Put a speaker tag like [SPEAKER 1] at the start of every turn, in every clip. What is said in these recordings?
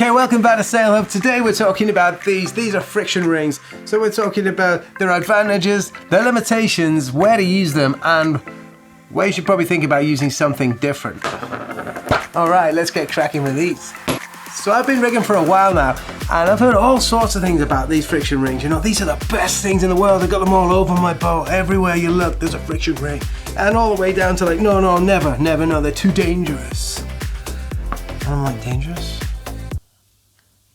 [SPEAKER 1] Okay, welcome back to Sail Hub. Today we're talking about these. These are friction rings. So we're talking about their advantages, their limitations, where to use them, and where you should probably think about using something different. All right, let's get cracking with these. So I've been rigging for a while now, and I've heard all sorts of things about these friction rings. You know, these are the best things in the world. I've got them all over my boat. Everywhere you look, there's a friction ring. And all the way down to like, no, never, no, they're too dangerous. And I'm like, dangerous?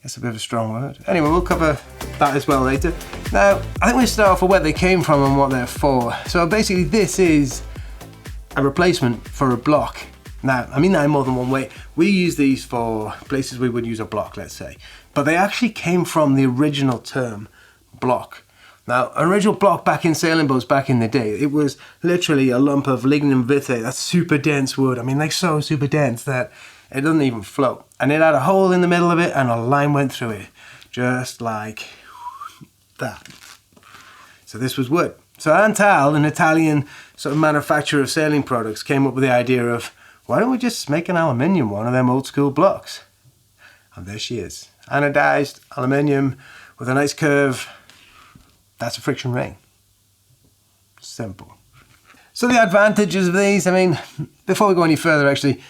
[SPEAKER 1] That's a bit of a strong word. Anyway, we'll cover that as well later. Now, I think we start off with where they came from and what they're for. So basically this is a replacement for a block. Now, I mean that in more than one way. We use these for places we would use a block, let's say. But they actually came from the original term, block. Now, an original block back in sailing boats back in the day, it was literally a lump of lignum vitae, that's super dense wood. I mean, like so super dense that it doesn't even float. And it had a hole in the middle of it and a line went through it, just like that. So this was wood. So Untitled, an Italian sort of manufacturer of sailing products, came up with the idea of, why don't we just make an aluminium one of them old school blocks? And there she is, anodized aluminium with a nice curve. That's a friction ring. Simple. So the advantages of these, I mean, before we go any further actually,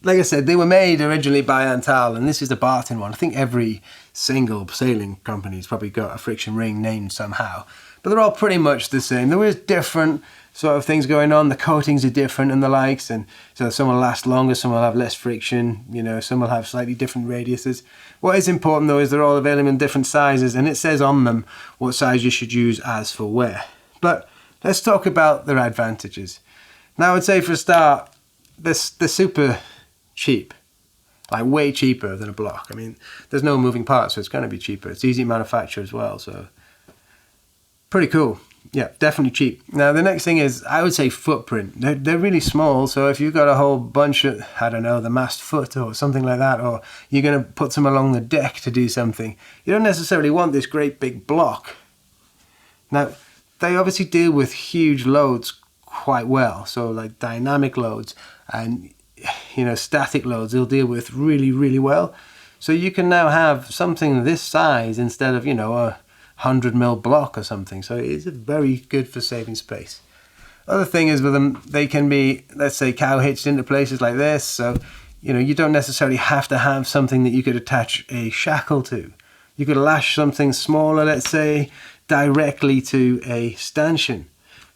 [SPEAKER 1] like I said, they were made originally by Untitled, and this is the Barton one. I think every single sailing company's probably got a friction ring named somehow, but they're all pretty much the same. There is different sort of things going on. The coatings are different and the likes, and so some will last longer, some will have less friction, you know, some will have slightly different radiuses. What is important though is they're all available in different sizes, and it says on them what size you should use as for where. But let's talk about their advantages. Now I would say for a start, they're super cheap, like way cheaper than a block. I mean, there's no moving parts, so it's going to be cheaper. It's easy to manufacture as well, so pretty cool. Yeah, definitely cheap. Now the next thing is, I would say footprint. They're really small, so if you've got a whole bunch of, I don't know, the mast foot or something like that, or you're going to put some along the deck to do something, you don't necessarily want this great big block. Now, they obviously deal with huge loads quite well, so like dynamic loads and, you know, static loads they'll deal with really well. So you can now have something this size instead of, you know, a 100mm block or something. So it's very good for saving space. Other thing is with them, they can be, let's say, cow hitched into places like this. So, you know, you don't necessarily have to have something that you could attach a shackle to. You could lash something smaller, let's say, directly to a stanchion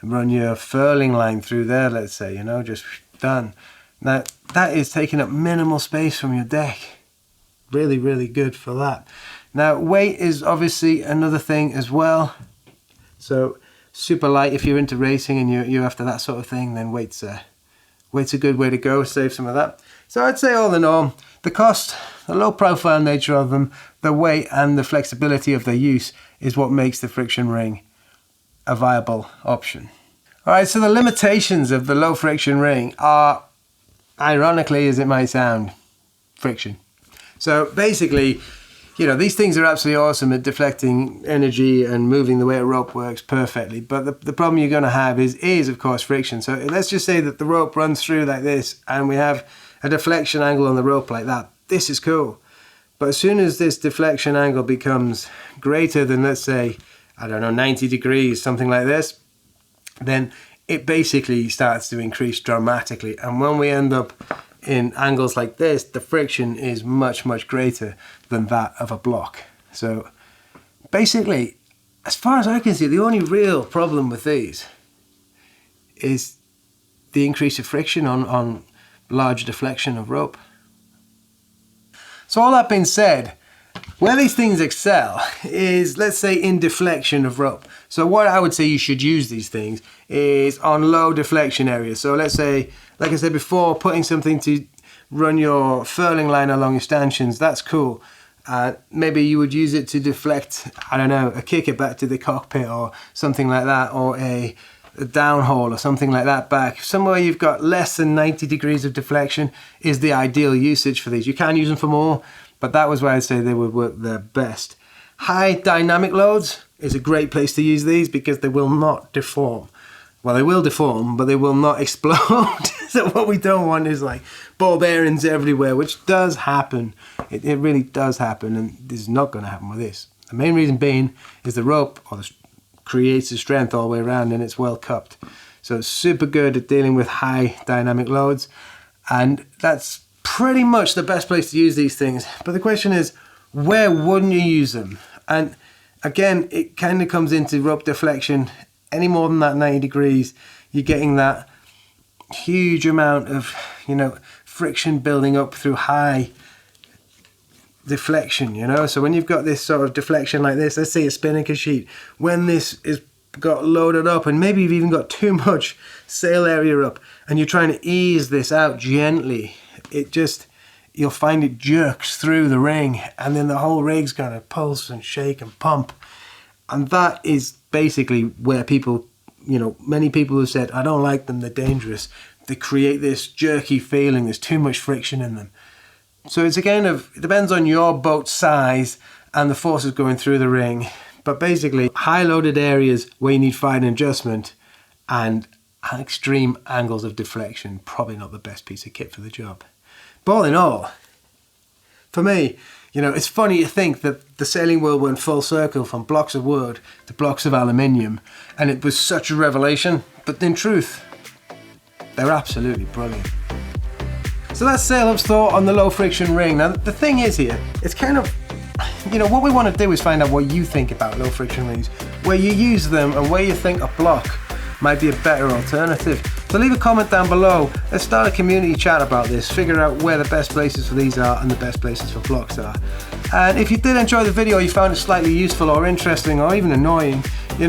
[SPEAKER 1] and run your furling line through there, let's say, you know, just done. Now, that is taking up minimal space from your deck. Really good for that. Now, weight is obviously another thing as well. So, super light if you're into racing and you're after that sort of thing, then weight's a good way to go, save some of that. So I'd say all in all, the cost, the low profile nature of them, the weight and the flexibility of their use is what makes the friction ring a viable option. All right, so the limitations of the low friction ring are, ironically as it might sound, friction. So basically, you know, these things are absolutely awesome at deflecting energy and moving the way a rope works perfectly. But the problem you're going to have is of course friction. So let's just say that the rope runs through like this and we have a deflection angle on the rope like that. This is cool. But as soon as this deflection angle becomes greater than, let's say, I don't know, 90 degrees, something like this, then it basically starts to increase dramatically. And when we end up in angles like this, the friction is much greater than that of a block. So basically, as far as I can see, the only real problem with these is the increase of friction on large deflection of rope. So all that being said, where these things excel is, let's say, in deflection of rope. So what I would say you should use these things is on low deflection areas. So let's say, like I said before, putting something to run your furling line along your stanchions, that's cool. Maybe you would use it to deflect, I don't know, a kicker back to the cockpit or something like that, or a downhaul or something like that back. Somewhere you've got less than 90 degrees of deflection is the ideal usage for these. You can use them for more, but that was where I'd say they would work their best. High dynamic loads is a great place to use these because they will not deform well, they will deform, but they will not explode. So what we don't want is like ball bearings everywhere, which does happen. It really does happen, and this is not going to happen with this. The main reason being is the rope creates the strength all the way around, and it's well cupped. So it's super good at dealing with high dynamic loads, and that's pretty much the best place to use these things. But the question is, where wouldn't you use them? And again, it kind of comes into rope deflection. Any more than that 90 degrees, you're getting that huge amount of, friction building up through high deflection, So when you've got this sort of deflection like this, let's say a spinnaker sheet, when this is got loaded up and maybe you've even got too much sail area up and you're trying to ease this out gently, you'll find it jerks through the ring, and then the whole rig's gonna pulse and shake and pump. And that is basically where people, many people have said, I don't like them, they're dangerous. They create this jerky feeling, there's too much friction in them. So it depends on your boat size and the forces going through the ring. But basically, high loaded areas where you need fine adjustment and extreme angles of deflection, probably not the best piece of kit for the job. But all in all, for me, it's funny to think that the sailing world went full circle from blocks of wood to blocks of aluminium, and it was such a revelation, but in truth, they're absolutely brilliant. So that's Sailup's thought on the low friction ring. Now the thing is here, it's kind of, what we want to do is find out what you think about low friction rings, where you use them and where you think a block might be a better alternative. So leave a comment down below. Let's start a community chat about this, figure out where the best places for these are and the best places for blocks are. And if you did enjoy the video, you found it slightly useful or interesting or even annoying, hit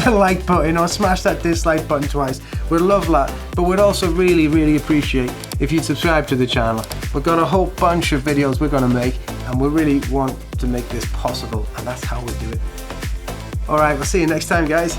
[SPEAKER 1] the like button or smash that dislike button twice. We'd love that, but we'd also really, really appreciate if you'd subscribe to the channel. We've got a whole bunch of videos we're going to make, and we really want to make this possible, and that's how we do it. Alright, we'll see you next time, guys.